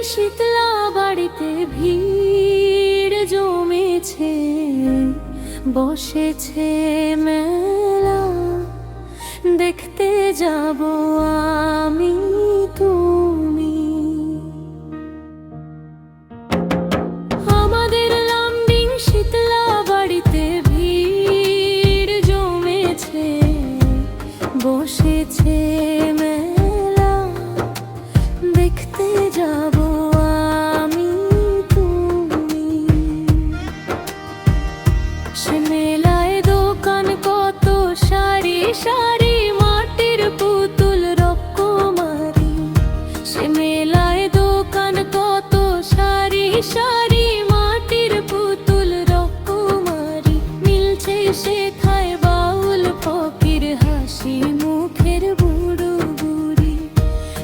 শীতলা বাড়িতে ভিড় জমেছে, বসেছে মেলা, দেখতে যাব আমি তুমি। আমাদের লামডিং শীতলা বাড়িতে ভিড় জমেছে, বসেছে মেলা, দেখতে যাব আমি তুমি। সে মেলায় দোকান কত, সারি সারি মাটির পুতুল রকমারি। সে মেলায় দোকান কত, সারি সারি মাটির পুতুল রকমারি। মিলছে শেখায় বাউল ফকির, হাসি মুখের বুড়ো বুড়ি।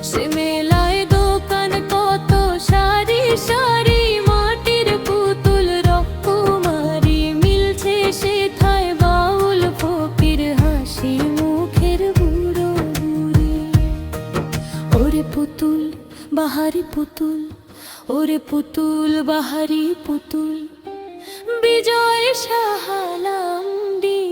সে মেলায় দোকান কত, সারি সারি মাটির পুতুল রকমারি। মিলছে শেখায় বাউল ফকির, হাসি মুখের বুড়ো বুড়ি। ওরে পুতুল বাহারি পুতুল, ওরে পুতুল বাহারি পুতুল, বিজয় সাহালামডি।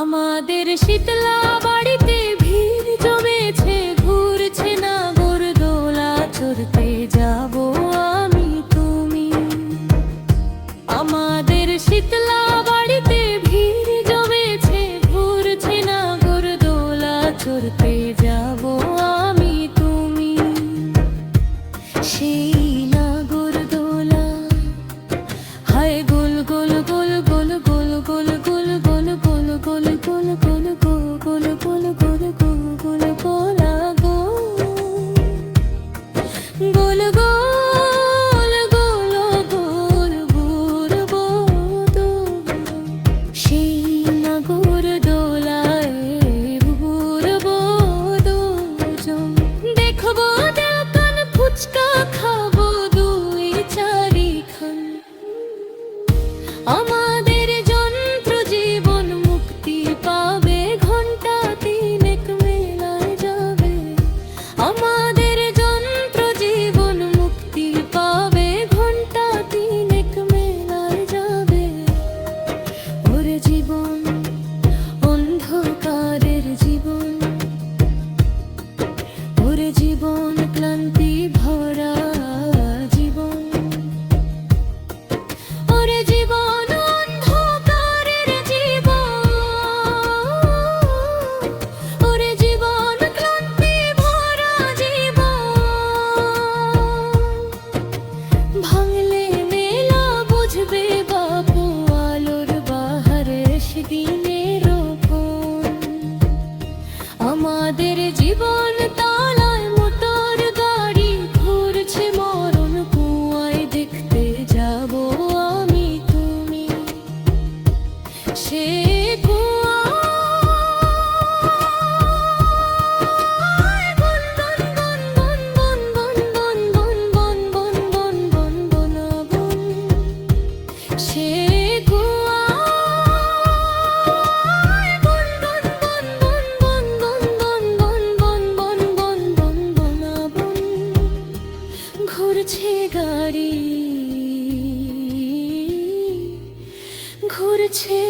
আমাদের শীতলা বাড়িতে ভিড় জমেছে, ঘুরছে নাগরদোলা, চড়তে যাব আমি তুমি। আমাদের শীতলা বাড়িতে ভিড় জমেছে, ঘুরছে নাগরদোলা, চড়তে যাব আমি তুমি। সেই নাগরদোলা হায় গোল গোল গোল গোল গোল গোল গোল গোল গোল গোল গোল গোল গোল গোল গোল গোল গোল গোলা গো, গোল গোল গোল গোল ঘুরবো তো। সেই নাগরদোলায় ঘুরবো দুজন, দেখবো দোকান ফুচকা, খাবো দুই চারিখান। আমাদের যন্ত্র জীবন মুক্তি পাবে, ঘন্টা তিনেক মেলায় যাবে। আমাদের যন্ত্র জীবন মুক্তি পাবে, ঘন্টা তিনেক মেলায় যাবে। ওরে জীবন অন্ধকারের জীবন, ওরে জীবন ক্লান্তি ভরা জীবন। ওরে জীবন অন্ধকারের জীবন, ওরে জীবন ক্লান্তি ভরা জীবন। ভাঙলে মেলা বুঝবে বাপু, আলোর বাহারে সেদিনের ফোন। আমাদের জীবন তালায় মোটর গাড়ি, ঘুরছে মরণ কুয়ায়, দেখতে যাব আমি তুমি। সে কুয়ায় বন বন বন বন বন বন বন বন বন বন বন বন বন। সে কুয়ায় বন বন বন বন বন বন বন বন বন বন বন বন বন। ঘুরছে গাড়ি, ঘুরছে